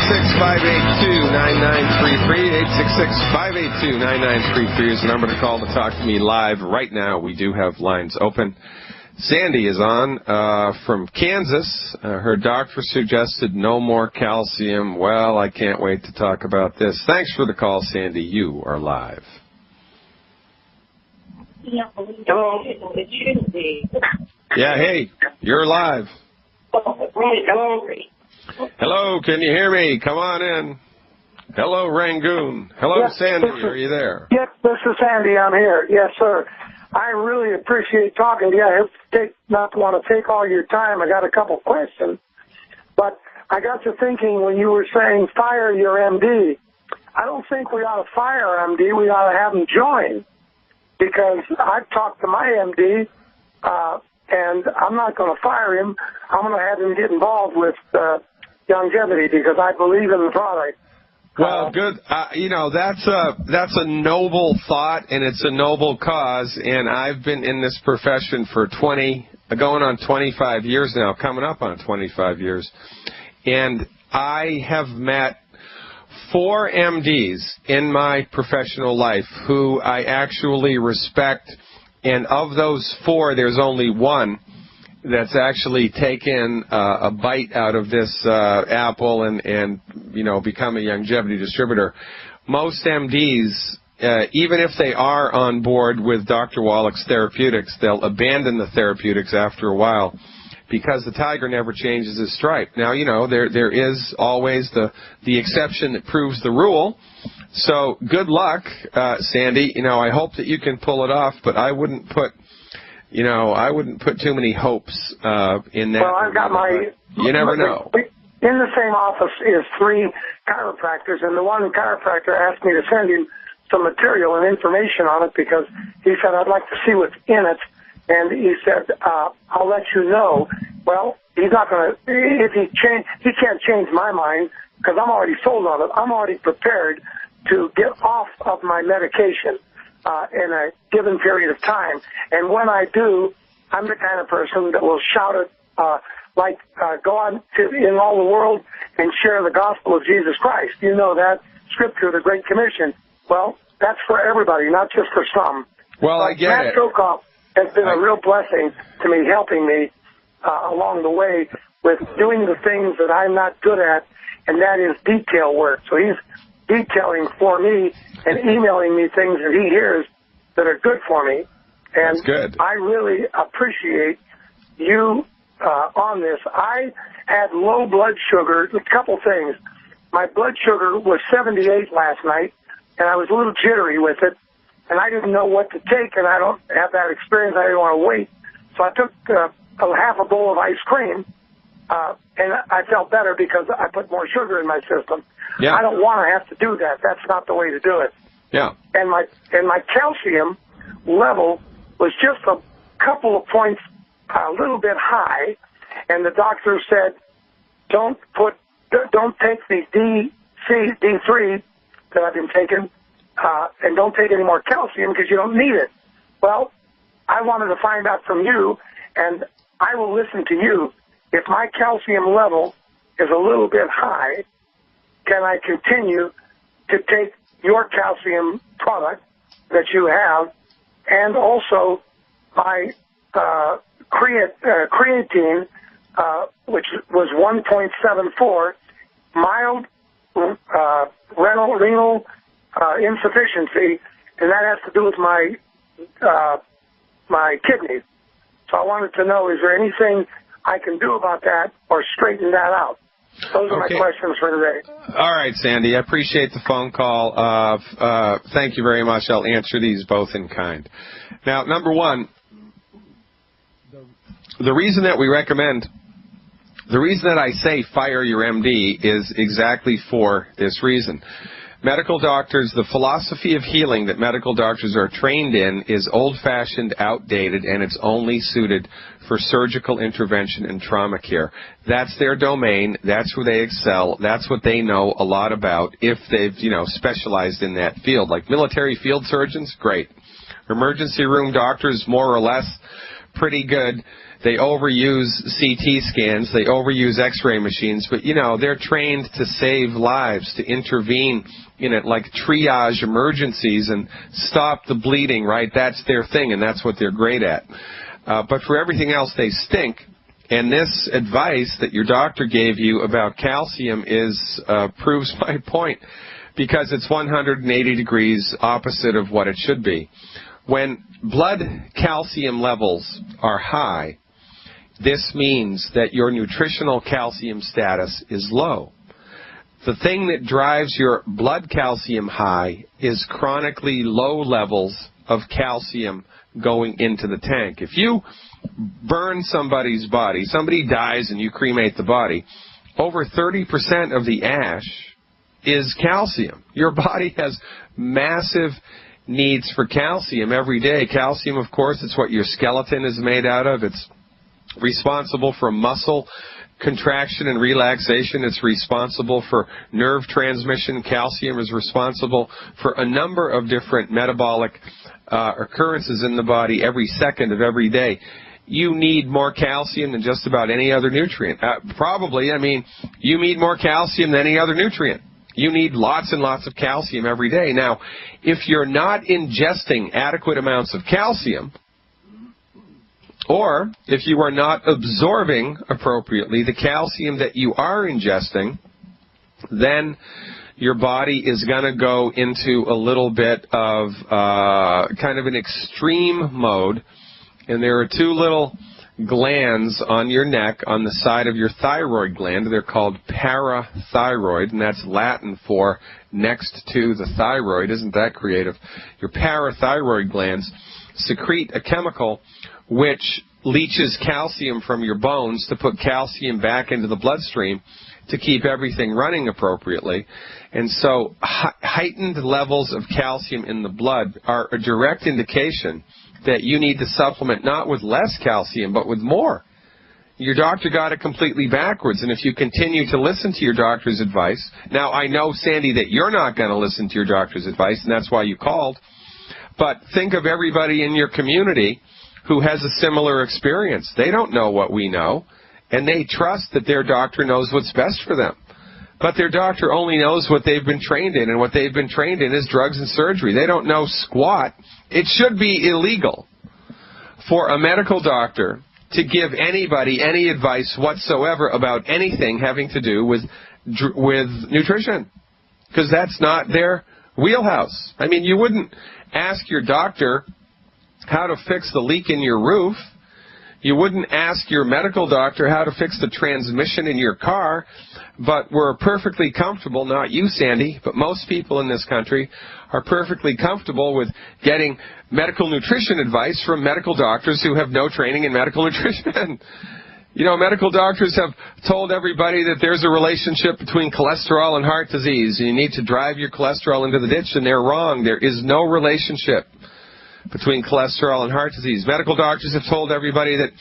866-582-9933. is the number to call to talk to me live right now. We do have lines open. Sandy is on from Kansas. Her doctor suggested no more calcium. Well, I can't wait to talk about this. Thanks for the call, Sandy. You are live. Hello. It shouldn't be. Yeah, hey, you're live. Right, hello. Hello, can you hear me? Come on in. Hello, Rangoon. Hello, yes, Sandy. Are you there? Yes, this is Sandy. I'm here. Yes, sir. I really appreciate talking to you. I not want to take all your time. I got a couple questions. But I got to thinking when you were saying fire your MD. I don't think we ought to fire MD. We ought to have him join. Because I've talked to my MD, and I'm not going to fire him. I'm going to have him get involved with longevity because I believe in the product. Well, good. That's a noble thought, and it's a noble cause. And I've been in this profession for going on 25 years now, coming up on 25 years. And I have met 4 MDs in my professional life who I actually respect. And of those 4, there's only one that's actually taken a bite out of this apple and become a longevity distributor. Most MDs, even if they are on board with Dr. Wallach's therapeutics, they'll abandon the therapeutics after a while because the tiger never changes his stripe. Now, there is always the exception that proves the rule. So good luck, Sandy. I hope that you can pull it off, but I wouldn't put too many hopes in that. Well, I've got you never know. In the same office is 3 chiropractors, and the one chiropractor asked me to send him some material and information on it because he said, I'd like to see what's in it. And he said, I'll let you know. Well, he's not going to, if he can't change my mind because I'm already sold on it. I'm already prepared to get off of my medication in a given period of time. And when I do, I'm the kind of person that will shout it go on in all the world and share the gospel of Jesus Christ. You know that scripture, the Great Commission. Well, that's for everybody, not just for some. Well, I get Matt it. Chokoff has been a real blessing to me, helping me along the way with doing the things that I'm not good at, and that is detail work. So he's detailing for me and emailing me things that he hears that are good for me. And that's good. I really appreciate you on this. I had low blood sugar. A couple things. My blood sugar was 78 last night, and I was a little jittery with it, and I didn't know what to take, and I don't have that experience. I didn't want to wait. So I took half a bowl of ice cream, and I felt better because I put more sugar in my system. Yeah. I don't want to have to do that. That's not the way to do it. Yeah. And my calcium level was just a couple of points a little bit high, and the doctor said, don't take the D3 that I've been taking, and don't take any more calcium because you don't need it. Well, I wanted to find out from you, and I will listen to you. If my calcium level is a little bit high, can I continue to take your calcium product that you have, and also my creatine, which was 1.74, mild renal insufficiency, and that has to do with my kidneys. So I wanted to know, is there anything I can do about that or straighten that out? Those are my questions for today. All right, Sandy. I appreciate the phone call. Thank you very much. I'll answer these both in kind. Now, number one, the reason that I say fire your MD is exactly for this reason. Medical doctors, the philosophy of healing that medical doctors are trained in is old-fashioned, outdated, and it's only suited for surgical intervention and trauma care. That's their domain. That's where they excel. That's what they know a lot about if they've, specialized in that field. Like military field surgeons, great. Emergency room doctors, more or less, pretty good. They overuse CT scans. They overuse X-ray machines. But, you know, they're trained to save lives, to intervene in it like triage emergencies and stop the bleeding, right? That's their thing, and that's what they're great at. But for everything else, they stink. And this advice that your doctor gave you about calcium proves my point, because it's 180 degrees opposite of what it should be. When blood calcium levels are high, this means that your nutritional calcium status is low. The thing that drives your blood calcium high is chronically low levels of calcium going into the tank. If you burn somebody's body, somebody dies and you cremate the body, over 30% of the ash is calcium. Your body has massive needs for calcium every day. Calcium, of course, it's what your skeleton is made out of. It's responsible for muscle contraction and relaxation. It's responsible for nerve transmission. Calcium is responsible for a number of different metabolic occurrences in the body every second of every day. You need more calcium than just about any other nutrient. You need more calcium than any other nutrient. You need lots and lots of calcium every day. Now, if you're not ingesting adequate amounts of calcium, or if you are not absorbing appropriately the calcium that you are ingesting, then your body is going to go into a little bit of kind of an extreme mode. And there are two little glands on your neck on the side of your thyroid gland. They're called parathyroid, and that's Latin for next to the thyroid. Isn't that creative? Your parathyroid glands secrete a chemical which leaches calcium from your bones to put calcium back into the bloodstream to keep everything running appropriately. And so heightened levels of calcium in the blood are a direct indication that you need to supplement not with less calcium, but with more. Your doctor got it completely backwards, and if you continue to listen to your doctor's advice, now I know, Sandy, that you're not going to listen to your doctor's advice, and that's why you called, but think of everybody in your community who has a similar experience. They don't know what we know, and they trust that their doctor knows what's best for them. But their doctor only knows what they've been trained in, and what they've been trained in is drugs and surgery. They don't know squat. It should be illegal for a medical doctor to give anybody any advice whatsoever about anything having to do with nutrition, because that's not their wheelhouse. I mean, you wouldn't ask your doctor how to fix the leak in your roof. You wouldn't ask your medical doctor how to fix the transmission in your car. But we're perfectly comfortable, not you, Sandy, but most people in this country are perfectly comfortable with getting medical nutrition advice from medical doctors who have no training in medical nutrition. You know, medical doctors have told everybody that there's a relationship between cholesterol and heart disease. You need to drive your cholesterol into the ditch, and they're wrong. There is no relationship between cholesterol and heart disease. Medical doctors have told everybody that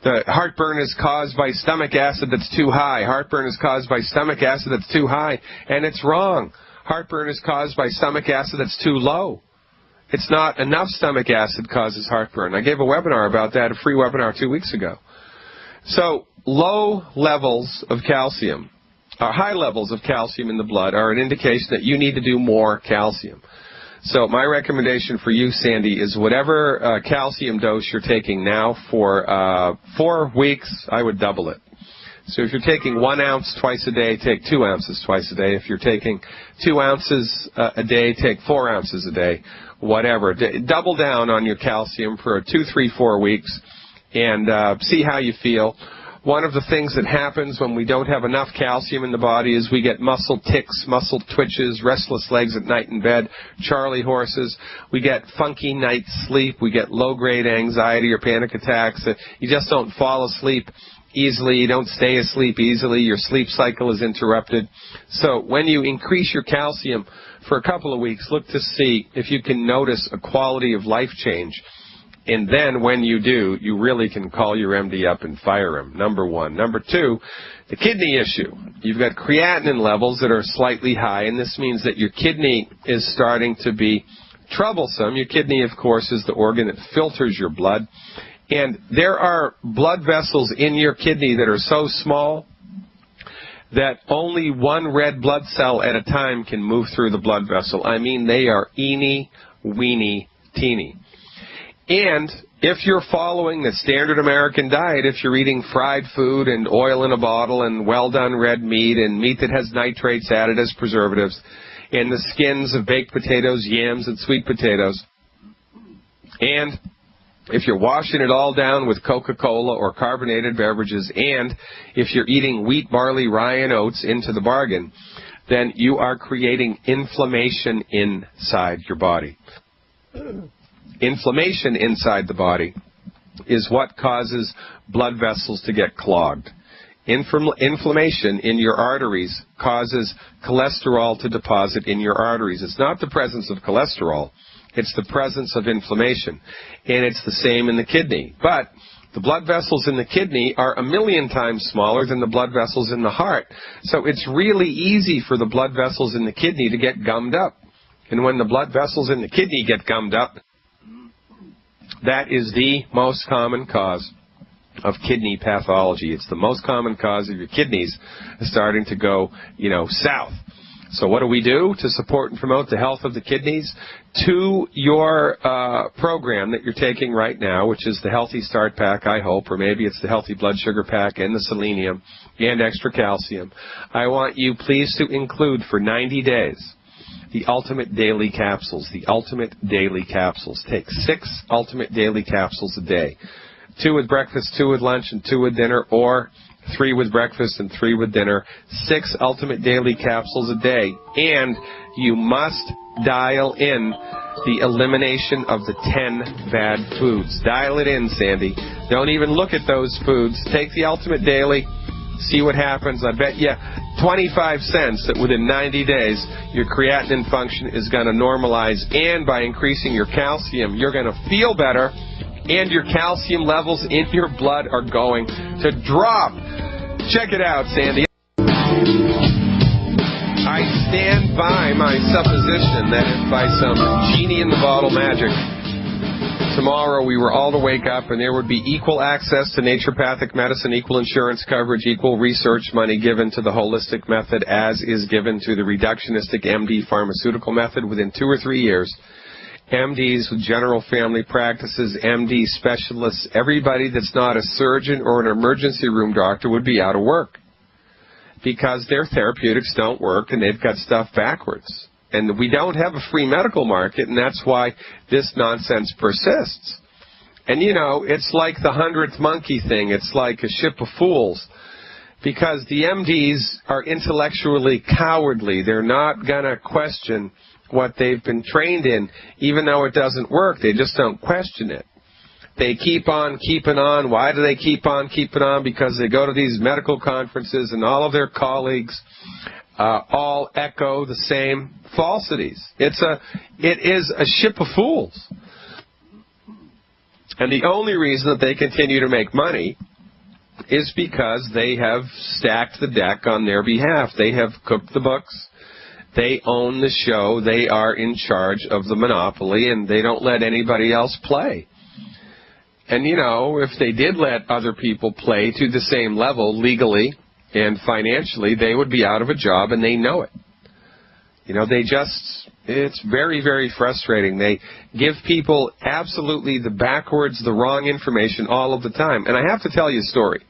the heartburn is caused by stomach acid that's too high. Heartburn is caused by stomach acid that's too high, and it's wrong. Heartburn is caused by stomach acid that's too low. It's not enough stomach acid causes heartburn. I gave a webinar about that, a free webinar 2 weeks ago. So low levels of calcium, or high levels of calcium in the blood are an indication that you need to do more calcium. So my recommendation for you, Sandy, is whatever calcium dose you're taking now for 4 weeks, I would double it. So if you're taking 1 ounce twice a day, take 2 ounces twice a day. If you're taking 2 ounces a day, take 4 ounces a day, whatever. Double down on your calcium for 2, 3, 4 weeks and see how you feel. One of the things that happens when we don't have enough calcium in the body is we get muscle tics, muscle twitches, restless legs at night in bed, Charlie horses. We get funky night sleep. We get low-grade anxiety or panic attacks. You just don't fall asleep easily. You don't stay asleep easily. Your sleep cycle is interrupted. So when you increase your calcium for a couple of weeks, look to see if you can notice a quality of life change. And then when you do, you really can call your MD up and fire him, number one. Number two, the kidney issue. You've got creatinine levels that are slightly high, and this means that your kidney is starting to be troublesome. Your kidney, of course, is the organ that filters your blood. And there are blood vessels in your kidney that are so small that only one red blood cell at a time can move through the blood vessel. I mean, they are eeny, weeny, teeny. And if you're following the standard American diet, if you're eating fried food and oil in a bottle and well-done red meat and meat that has nitrates added as preservatives, and the skins of baked potatoes, yams, and sweet potatoes, and if you're washing it all down with Coca-Cola or carbonated beverages, and if you're eating wheat, barley, rye, and oats into the bargain, then you are creating inflammation inside your body. Inflammation inside the body is what causes blood vessels to get clogged. Inflammation in your arteries causes cholesterol to deposit in your arteries. It's not the presence of cholesterol. It's the presence of inflammation. And it's the same in the kidney. But the blood vessels in the kidney are 1,000,000 times smaller than the blood vessels in the heart. So it's really easy for the blood vessels in the kidney to get gummed up. And when the blood vessels in the kidney get gummed up, that is the most common cause of kidney pathology. It's the most common cause of your kidneys starting to go, south. So what do we do to support and promote the health of the kidneys? To your program that you're taking right now, which is the Healthy Start Pack, I hope, or maybe it's the Healthy Blood Sugar Pack and the selenium and extra calcium, I want you please to include for 90 days the Ultimate Daily Capsules. The Ultimate Daily Capsules. Take 6 Ultimate Daily Capsules a day. 2 with breakfast, 2 with lunch, and 2 with dinner, or 3 with breakfast and 3 with dinner. 6 Ultimate Daily Capsules a day. And you must dial in the elimination of the 10 bad foods. Dial it in, Sandy. Don't even look at those foods. Take the Ultimate Daily. See what happens. I bet you 25 cents that within 90 days your creatinine function is going to normalize, and by increasing your calcium you're going to feel better, and your calcium levels in your blood are going to drop. Check it out, Sandy. I stand by my supposition that if by some genie in the bottle magic tomorrow we were all to wake up and there would be equal access to naturopathic medicine, equal insurance coverage, equal research money given to the holistic method as is given to the reductionistic MD pharmaceutical method within 2 or 3 years, MDs with general family practices, MD specialists, everybody that's not a surgeon or an emergency room doctor would be out of work because their therapeutics don't work and they've got stuff backwards. And we don't have a free medical market, and that's why this nonsense persists. And, it's like the 100th monkey thing. It's like a ship of fools because the MDs are intellectually cowardly. They're not going to question what they've been trained in. Even though it doesn't work, they just don't question it. They keep on keeping on. Why do they keep on keeping on? Because they go to these medical conferences and all of their colleagues all echo the same falsities. It is a ship of fools. And the only reason that they continue to make money is because they have stacked the deck on their behalf. They have cooked the books. They own the show. They are in charge of the monopoly, and they don't let anybody else play. And, if they did let other people play to the same level legally and financially, they would be out of a job, and they know it. It's very, very frustrating. They give people absolutely the wrong information all of the time. And I have to tell you a story.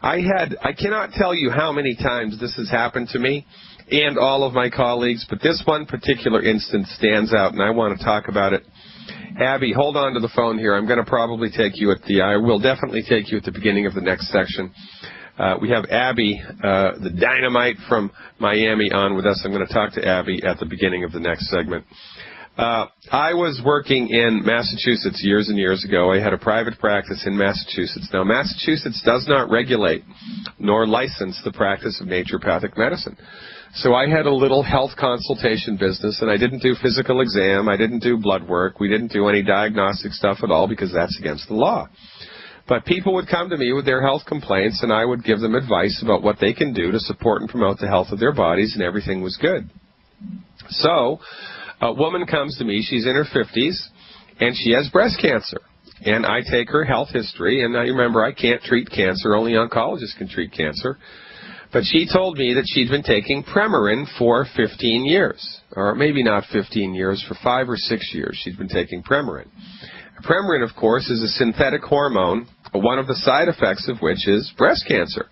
I cannot tell you how many times this has happened to me and all of my colleagues, but this one particular instance stands out, and I want to talk about it. Abby, hold on to the phone here. I'm going to probably I will definitely take you at the beginning of the next section. We have Abby, the dynamite from Miami, on with us. I'm going to talk to Abby at the beginning of the next segment. I was working in Massachusetts years and years ago. I had a private practice in Massachusetts. Now, Massachusetts does not regulate nor license the practice of naturopathic medicine. So I had a little health consultation business, and I didn't do physical exam. I didn't do blood work. We didn't do any diagnostic stuff at all because that's against the law. But people would come to me with their health complaints, and I would give them advice about what they can do to support and promote the health of their bodies, and everything was good. So a woman comes to me. She's in her 50s, and she has breast cancer. And I take her health history, and I remember I can't treat cancer. Only oncologists can treat cancer. But she told me that she'd been taking Premarin for 15 years. Or maybe not 15 years, for 5 or 6 years she'd been taking Premarin. Premarin, of course, is a synthetic hormone, one of the side effects of which is breast cancer.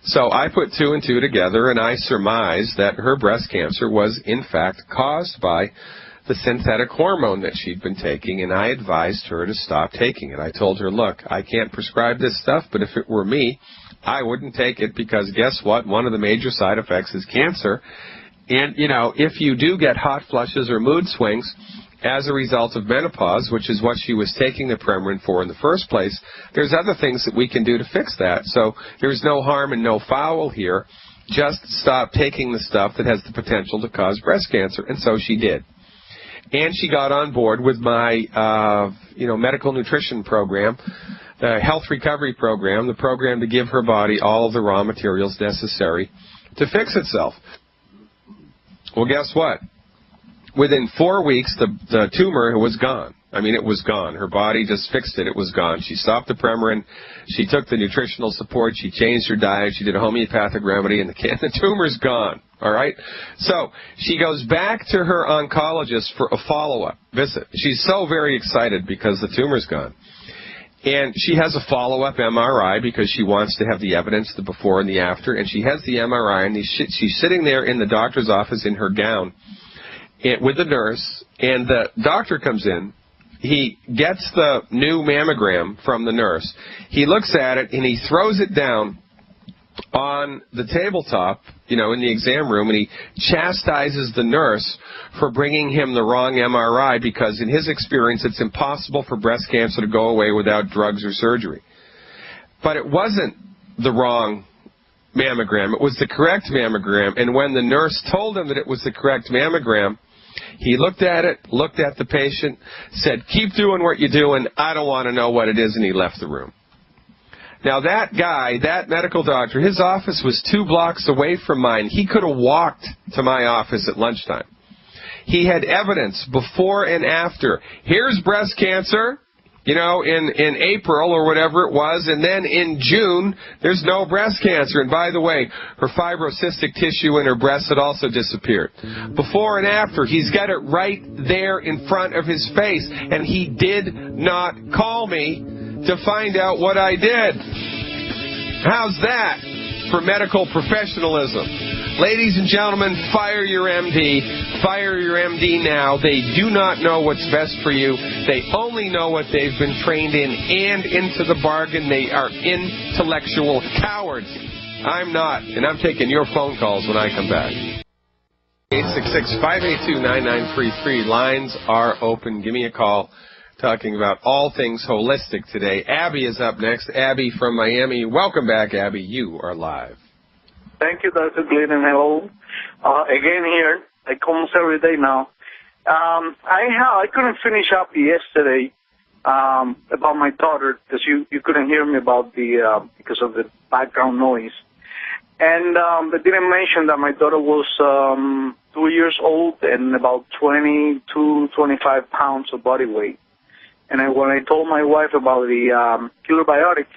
So I put 2 and 2 together, and I surmised that her breast cancer was, in fact, caused by the synthetic hormone that she'd been taking, and I advised her to stop taking it. I told her, look, I can't prescribe this stuff, but if it were me, I wouldn't take it because guess what? One of the major side effects is cancer. And, if you do get hot flushes or mood swings as a result of menopause, which is what she was taking the Premarin for in the first place, there's other things that we can do to fix that. So there's no harm and no foul here. Just stop taking the stuff that has the potential to cause breast cancer. And so she did. And she got on board with my, medical nutrition program, the health recovery program, the program to give her body all of the raw materials necessary to fix itself. Well, guess what? Within 4 weeks, the tumor was gone. I mean, it was gone. Her body just fixed it. It was gone. She stopped the Premarin. She took the nutritional support. She changed her diet. She did a homeopathic remedy, and the tumor's gone. All right? So she goes back to her oncologist for a follow-up visit. She's so very excited because the tumor's gone. And she has a follow-up MRI because she wants to have the evidence, the before and the after. And she has the MRI, and she's sitting there in the doctor's office in her gown with the nurse, and the doctor comes in. He gets the new mammogram from the nurse. He looks at it, and he throws it down on the tabletop, in the exam room, and he chastises the nurse for bringing him the wrong MRI because, in his experience, it's impossible for breast cancer to go away without drugs or surgery. But it wasn't the wrong mammogram. It was the correct mammogram, and when the nurse told him that it was the correct mammogram, he looked at it, looked at the patient, said, keep doing what you're doing, I don't want to know what it is, and he left the room. Now that guy, that medical doctor, his office was 2 blocks away from mine. He could have walked to my office at lunchtime. He had evidence before and after. Here's breast cancer, in April or whatever it was, and then in June, there's no breast cancer. And by the way, her fibrocystic tissue in her breast had also disappeared. Before and after, he's got it right there in front of his face, and he did not call me to find out what I did. How's that for medical professionalism? Ladies and gentlemen, fire your MD. Fire your MD now. They do not know what's best for you. They only know what they've been trained in, and into the bargain, they are intellectual cowards. I'm not, and I'm taking your phone calls when I come back. 866-582-9933. Lines are open. Give me a call. Talking about all things holistic today. Abby is up next. Abby from Miami. Welcome back, Abby. You are live. Thank you, Dr. Glidden. Hello. Again here, like almost every day now. I couldn't finish up yesterday about my daughter because you couldn't hear me about because of the background noise. And I didn't mention that my daughter was 2 years old and about 22, 25 pounds of body weight. And when I told my wife about the killer biotic,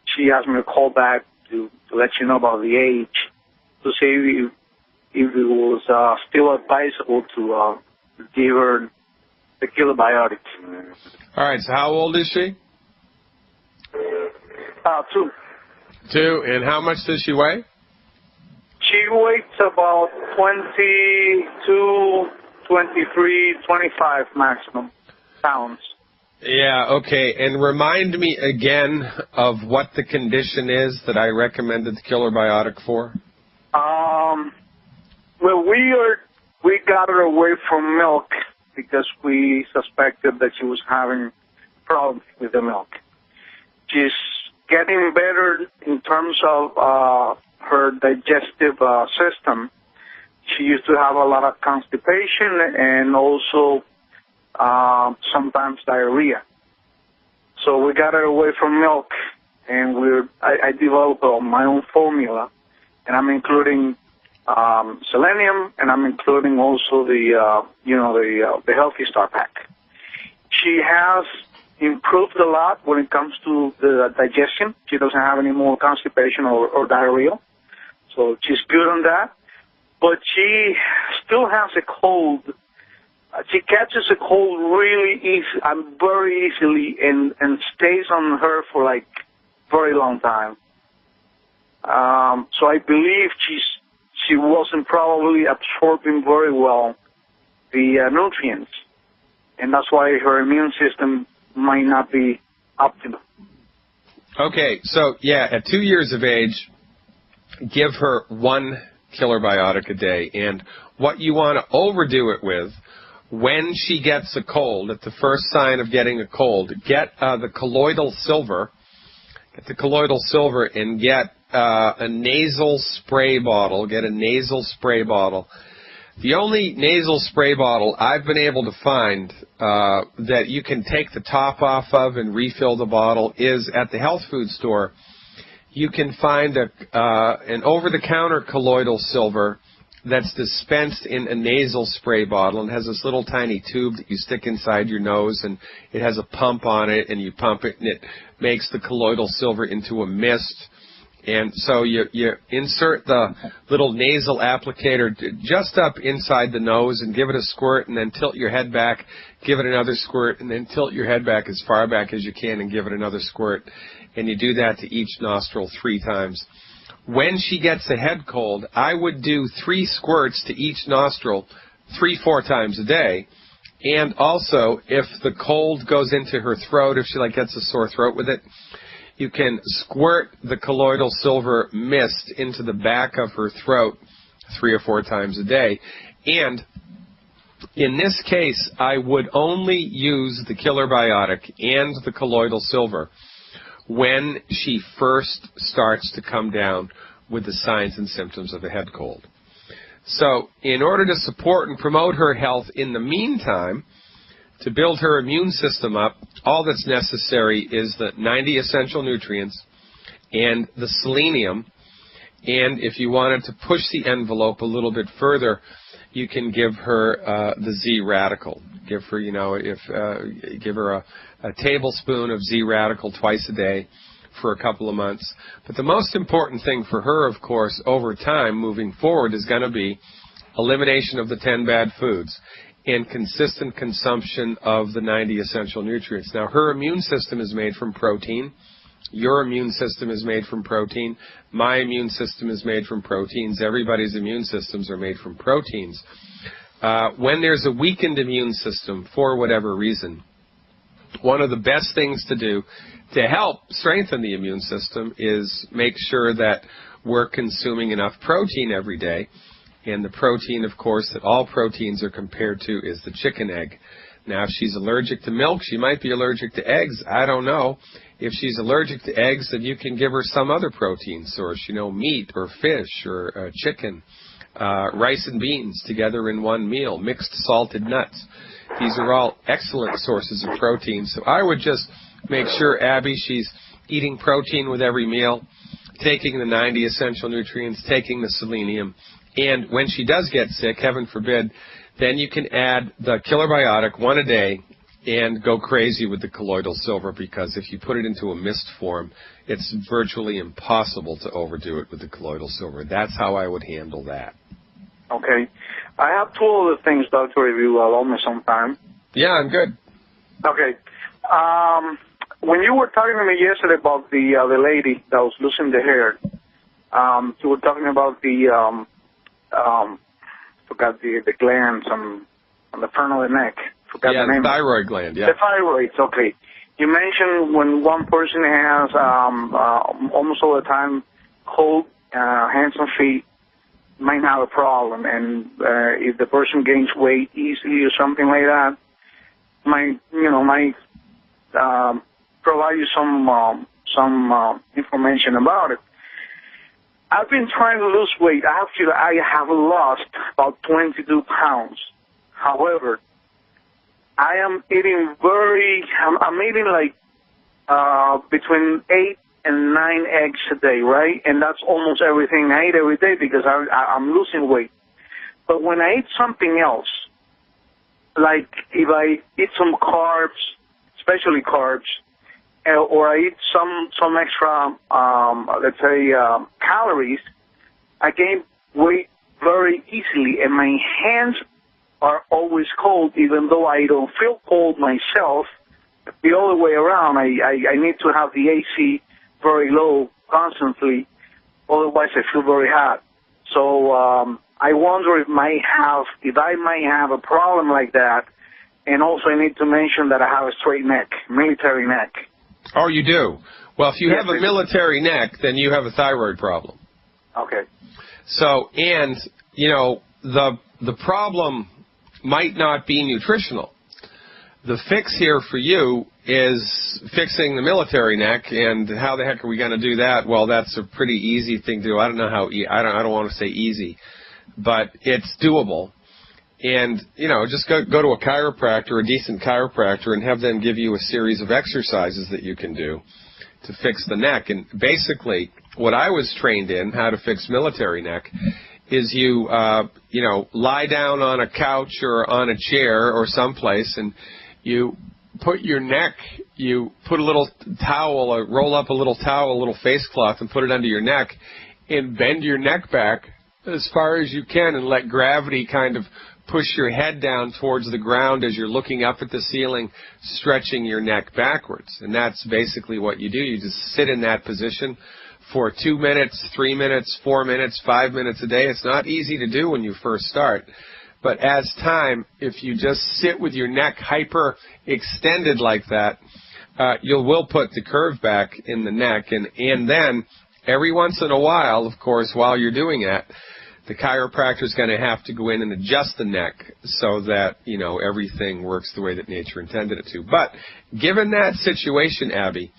she asked me to call back to let you know about the age, to see if it was still advisable to give her the killer biotic. All right, so how old is she? 2. 2, and how much does she weigh? She weighs about 22, 23, 25 maximum pounds. Yeah, okay. And remind me again of what the condition is that I recommended the killer biotic for. Well, we got her away from milk because we suspected that she was having problems with the milk. She's getting better in terms of her digestive system. She used to have a lot of constipation and also sometimes diarrhea. So we got her away from milk, and I developed my own formula, and I'm including selenium, and I'm including also the Healthy Star Pack. She has improved a lot when it comes to the digestion. She doesn't have any more constipation or diarrhea. So she's good on that. But she still has a cold. She catches a cold really easy, very easily, and stays on her for like very long time. So I believe she wasn't probably absorbing very well the nutrients, and that's why her immune system might not be optimal. Okay, so yeah, at 2 years of age, give her 1 killer biotic a day. And what you want to overdo it with, when she gets a cold, at the first sign of getting a cold, get the colloidal silver. Get the colloidal silver and get a nasal spray bottle. Get a nasal spray bottle. The only nasal spray bottle I've been able to find that you can take the top off of and refill the bottle is at the health food store. You can find an over-the-counter colloidal silver that's dispensed in a nasal spray bottle and has this little tiny tube that you stick inside your nose, and it has a pump on it, and you pump it, and it makes the colloidal silver into a mist. And so you insert the little nasal applicator just up inside the nose and give it a squirt, and then tilt your head back, give it another squirt, and then tilt your head back as far back as you can and give it another squirt. And you do that to each nostril 3 times. When she gets a head cold, I would do 3 squirts to each nostril 3-4 times a day. And also, if the cold goes into her throat, if she gets a sore throat with it, you can squirt the colloidal silver mist into the back of her throat 3 or 4 times a day. And in this case, I would only use the killer biotic and the colloidal silver when she first starts to come down with the signs and symptoms of a head cold. So in order to support and promote her health in the meantime, to build her immune system up, all that's necessary is the 90 essential nutrients and the selenium. And if you wanted to push the envelope a little bit further, you can give her the Z radical. Give her, give her a tablespoon of Z radical twice a day for a couple of months. But the most important thing for her, of course, over time, moving forward, is going to be elimination of the 10 bad foods and consistent consumption of the 90 essential nutrients. Now, her immune system is made from protein. Your immune system is made from protein. My immune system is made from proteins. Everybody's immune systems are made from proteins. When there's a weakened immune system, for whatever reason, one of the best things to do to help strengthen the immune system is make sure that we're consuming enough protein every day. And the protein, of course, that all proteins are compared to is the chicken egg. Now, if she's allergic to milk, she might be allergic to eggs. I don't know. If she's allergic to eggs, then you can give her some other protein source, meat or fish or chicken, rice and beans together in one meal, mixed salted nuts. These are all excellent sources of protein. So I would just make sure, Abby, she's eating protein with every meal, taking the 90 essential nutrients, taking the selenium. And when she does get sick, heaven forbid, then you can add the killer biotic 1 a day and go crazy with the colloidal silver, because if you put it into a mist form, it's virtually impossible to overdo it with the colloidal silver. That's how I would handle that. Okay. I have 2 other things, Doctor, if you allow me some time. Yeah, I'm good. Okay. When you were talking to me yesterday about the lady that was losing the hair, you were talking about the forgot the glands on the front of the neck. Forgot the name. The thyroid gland, yeah. The thyroid, okay. You mentioned when one person has almost all the time cold hands and feet, might have a problem, and if the person gains weight easily or something like that, might provide you some information about it. I've been trying to lose weight. Actually, I have lost about 22 pounds. However, I am eating I'm eating like between 8 and 9 eggs a day, right? And that's almost everything I eat every day because I'm losing weight. But when I eat something else, like if I eat some carbs, especially carbs, or I eat some extra, let's say, calories, I gain weight very easily, and my hands are always cold, even though I don't feel cold myself. The other way around, I need to have the AC very low constantly, otherwise I feel very hot. So I wonder if I might have a problem like that. And also I need to mention that I have a straight neck, military neck. Oh, you do? Well, if you Yes, have a military neck, then you have a thyroid problem. Okay. So, and, you know, the problem might not be nutritional. The fix here for you is fixing the military neck, and how the heck are we going to do that? Well, that's a pretty easy thing to do. I don't know how, I don't want to say easy, but it's doable. And, you know, just go to a chiropractor, a decent chiropractor, and have them give you a series of exercises that you can do to fix the neck. And basically, what I was trained in, how to fix military neck, is you know, lie down on a couch or on a chair or someplace, and you put your neck, you put a little towel, or roll up a little towel, a little face cloth, and put it under your neck, and bend your neck back as far as you can, and let gravity kind of push your head down towards the ground as you're looking up at the ceiling, stretching your neck backwards. And that's basically what you do. You just sit in that position for 2 minutes, 3 minutes, 4 minutes, 5 minutes a day. It's not easy to do when you first start. But as time, if you just sit with your neck hyper extended like that, you will put the curve back in the neck. And then every once in a while, of course, while you're doing that, the chiropractor is going to have to go in and adjust the neck so that, you know, everything works the way that nature intended it to. But given that situation, Abby,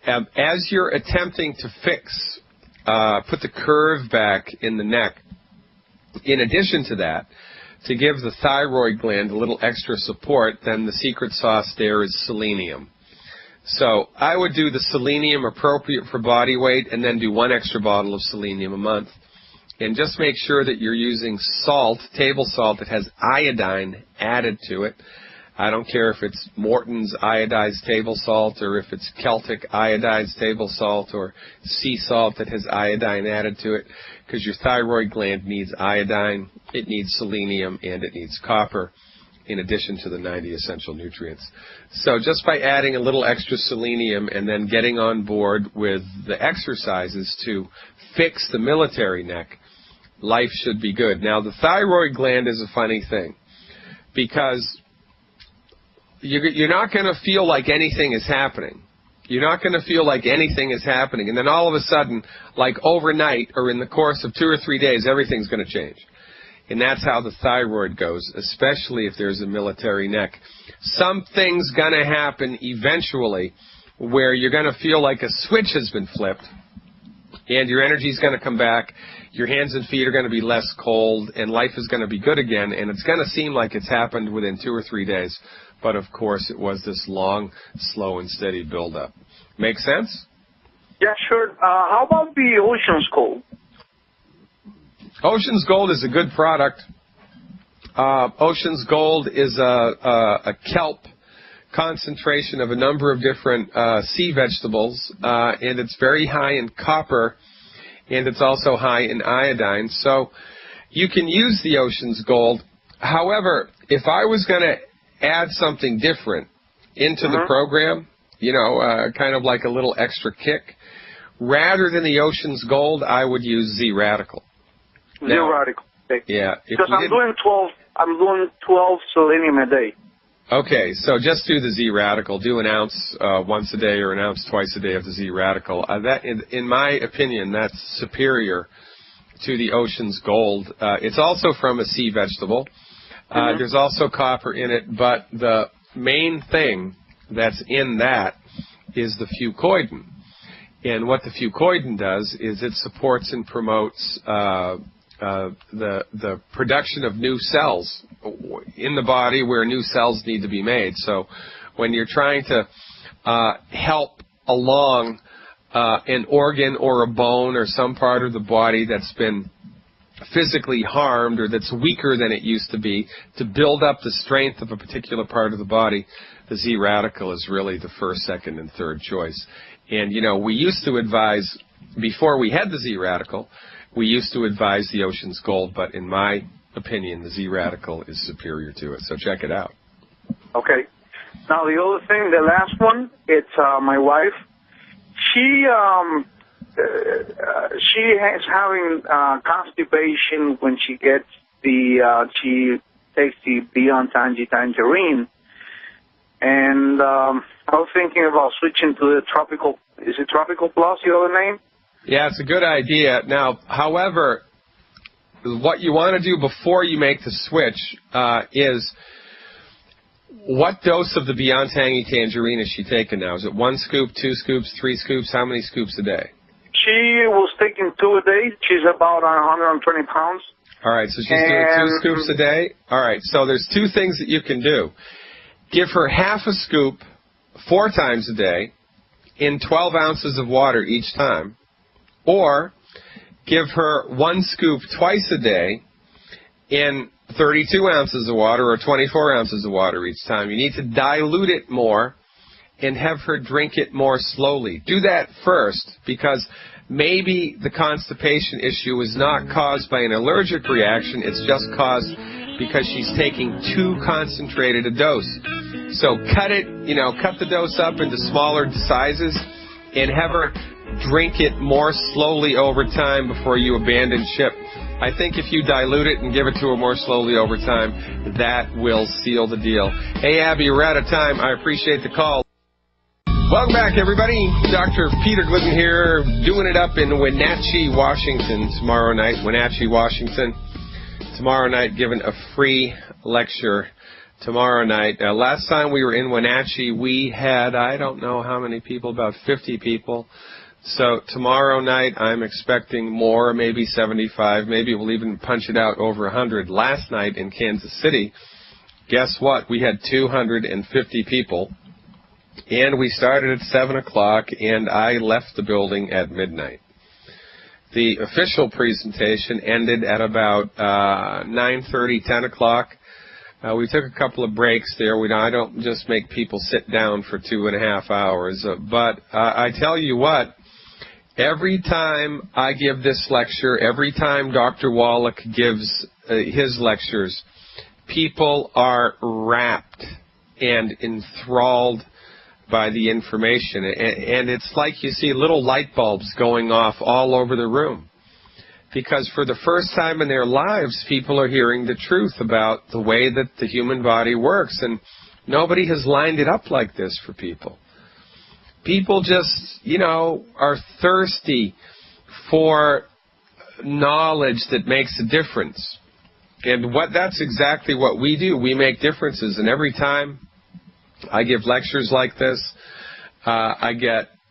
as you're attempting to fix, put the curve back in the neck, in addition to that, to give the thyroid gland a little extra support, then the secret sauce there is selenium. So I would do the selenium appropriate for body weight, and then do 1 extra bottle of selenium a month. And just make sure that you're using salt, table salt, that has iodine added to it. I don't care if it's Morton's iodized table salt, or if it's Celtic iodized table salt, or sea salt that has iodine added to it, because your thyroid gland needs iodine, it needs selenium, and it needs copper, in addition to the 90 essential nutrients. So just by adding a little extra selenium and then getting on board with the exercises to fix the military neck, life should be good. Now, the thyroid gland is a funny thing, because you're not going to feel like anything is happening. You're not going to feel like anything is happening. And then all of a sudden, like overnight or in the course of 2 or 3 days, everything's going to change. And that's how the thyroid goes, especially if there's a military neck. Something's going to happen eventually where you're going to feel like a switch has been flipped, and your energy's going to come back, your hands and feet are going to be less cold, and life is going to be good again, and it's going to seem like it's happened within 2 or 3 days. But, of course, it was this long, slow, and steady buildup. Make sense? Yeah, sure. How about the Ocean's Gold? Ocean's Gold is a good product. Ocean's Gold is a kelp concentration of a number of different sea vegetables, and it's very high in copper, and it's also high in iodine. So you can use the Ocean's Gold. However, if I was going to add something different into the program, you know, kind of like a little extra kick, rather than the Ocean's Gold, I would use Z-Radical. Z-Radical. Okay. Yeah. Because I'm doing 12 selenium a day. Okay, so just do the Z-Radical. Do an ounce once a day or an ounce twice a day of the Z-Radical. That, in my opinion, that's superior to the Ocean's Gold. It's also from a sea vegetable. There's also copper in it, but the main thing that's in that is the fucoidan. And what the fucoidan does is it supports and promotes the production of new cells in the body where new cells need to be made. So when you're trying to help along an organ or a bone or some part of the body that's been physically harmed or that's weaker than it used to be, to build up the strength of a particular part of the body, the Z radical is really the first, second, and third choice. And, we used to advise, before we had the Z radical, we used to advise the Ocean's Gold, but in my opinion, the Z radical is superior to it. So check it out. Okay. Now the other thing, the last one, it's my wife. She is having constipation when she gets she takes the Beyond Tangerine, and I was thinking about switching to the Tropical. Is it Tropical Plus, the other name? Yeah, it's a good idea. Now, however, what you want to do before you make the switch is, what dose of the Beyond Tangerine is she taking now? Is it 1 scoop, 2 scoops, 3 scoops? How many scoops a day? She was taking 2 a day. She's about 120 pounds. All right, so she's doing 2 scoops a day? All right, so there's 2 things that you can do. Give her half a scoop 4 times a day in 12 ounces of water each time, or give her 1 scoop twice a day in 32 ounces of water or 24 ounces of water each time. You need to dilute it more and have her drink it more slowly. Do that first, because maybe the constipation issue is not caused by an allergic reaction. It's just caused because she's taking too concentrated a dose. So cut the dose up into smaller sizes and have her drink it more slowly over time before you abandon ship. I think if you dilute it and give it to her more slowly over time, that will seal the deal. Hey, Abby, we're out of time. I appreciate the call. Welcome back, everybody. Dr. Peter Glidden here, doing it up in Wenatchee, Washington tomorrow night. Wenatchee, Washington. Tomorrow night, giving a free lecture tomorrow night. Last time we were in Wenatchee, we had, I don't know how many people, about 50 people. So tomorrow night, I'm expecting more, maybe 75. Maybe we'll even punch it out over 100. Last night in Kansas City, guess what? We had 250 people. And we started at 7 o'clock, and I left the building at midnight. The official presentation ended at about 9:30, 10 o'clock. We took a couple of breaks there. I don't just make people sit down for 2.5 hours. But I tell you what, every time I give this lecture, every time Dr. Wallach gives his lectures, people are rapt and enthralled by the information. And it's like you see little light bulbs going off all over the room. Because for the first time in their lives, people are hearing the truth about the way that the human body works. And nobody has lined it up like this for people. People just, are thirsty for knowledge that makes a difference. And that's exactly what we do. We make differences. And every time I give lectures like this, I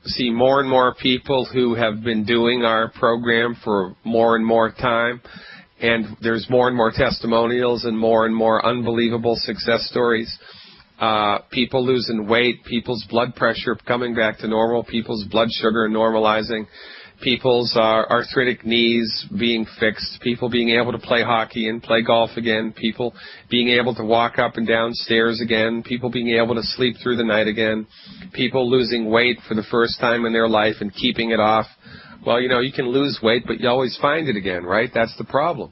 see more and more people who have been doing our program for more and more time. And there's more and more testimonials and more unbelievable success stories. People losing weight, people's blood pressure coming back to normal, people's blood sugar normalizing, people's arthritic knees being fixed, people being able to play hockey and play golf again, people being able to walk up and down stairs again, people being able to sleep through the night again, people losing weight for the first time in their life and keeping it off. Well, you can lose weight, but you always find it again, right? That's the problem.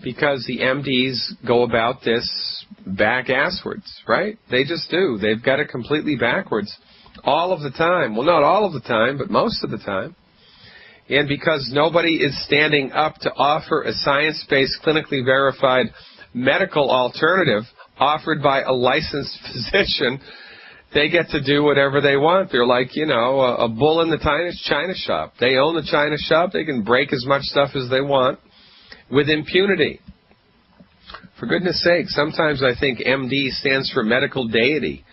Because the MDs go about this back-asswards, right? They just do. They've got it completely backwards all of the time. Well, not all of the time, but most of the time. And because nobody is standing up to offer a science-based, clinically verified medical alternative offered by a licensed physician, they get to do whatever they want. They're like, a bull in the china shop. They own the china shop. They can break as much stuff as they want with impunity. For goodness sake, sometimes I think MD stands for medical deity.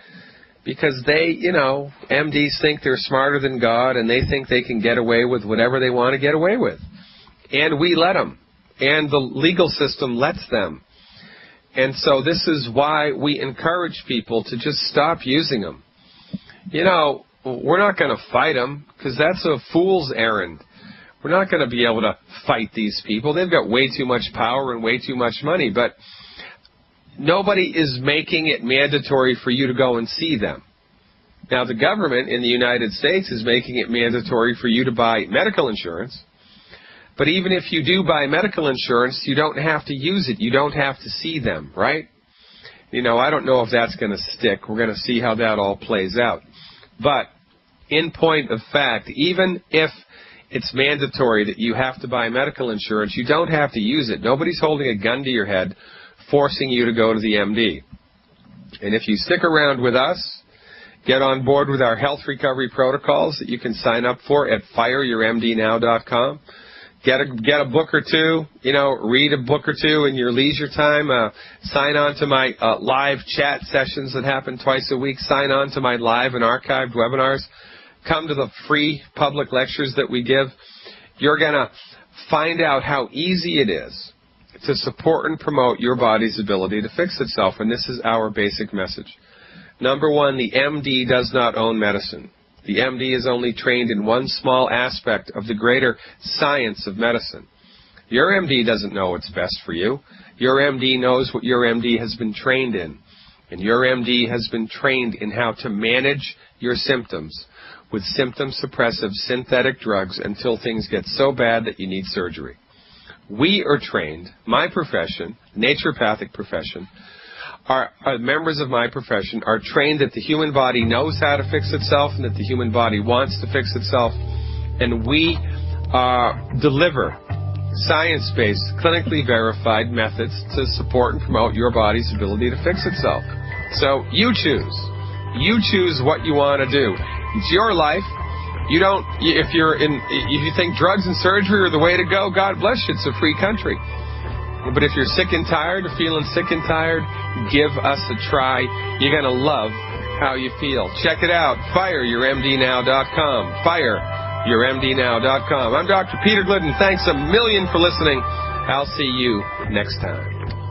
Because they, MDs think they're smarter than God, and they think they can get away with whatever they want to get away with. And we let them. And the legal system lets them. And so this is why we encourage people to just stop using them. We're not going to fight them, because that's a fool's errand. We're not going to be able to fight these people. They've got way too much power and way too much money. But nobody is making it mandatory for you to go and see them. Now, the government in the United States is making it mandatory for you to buy medical insurance. But even if you do buy medical insurance, you don't have to use it. You don't have to see them, right? You know, I don't know if that's going to stick. We're going to see how that all plays out. But in point of fact, even if it's mandatory that you have to buy medical insurance, you don't have to use it. Nobody's holding a gun to your head forcing you to go to the MD. And if you stick around with us, get on board with our health recovery protocols that you can sign up for at fireyourmdnow.com. Get a book or two, you know, read a book or two in your leisure time. Sign on to my live chat sessions that happen twice a week. Sign on to my live and archived webinars. Come to the free public lectures that we give. You're going to find out how easy it is to support and promote your body's ability to fix itself. And this is our basic message. Number one, the MD does not own medicine. The MD is only trained in one small aspect of the greater science of medicine. Your MD doesn't know what's best for you. Your MD knows what your MD has been trained in. And your MD has been trained in how to manage your symptoms with symptom-suppressive synthetic drugs until things get so bad that you need surgery. We are trained, my profession, naturopathic profession, our members of my profession are trained that the human body knows how to fix itself and that the human body wants to fix itself. And we deliver science-based, clinically verified methods to support and promote your body's ability to fix itself. So you choose. You choose what you want to do. It's your life. You don't, if you think drugs and surgery are the way to go, God bless you, it's a free country. But if you're sick and tired or feeling sick and tired, give us a try. You're going to love how you feel. Check it out, fireyourmdnow.com, fireyourmdnow.com. I'm Dr. Peter Glidden. Thanks a million for listening. I'll see you next time.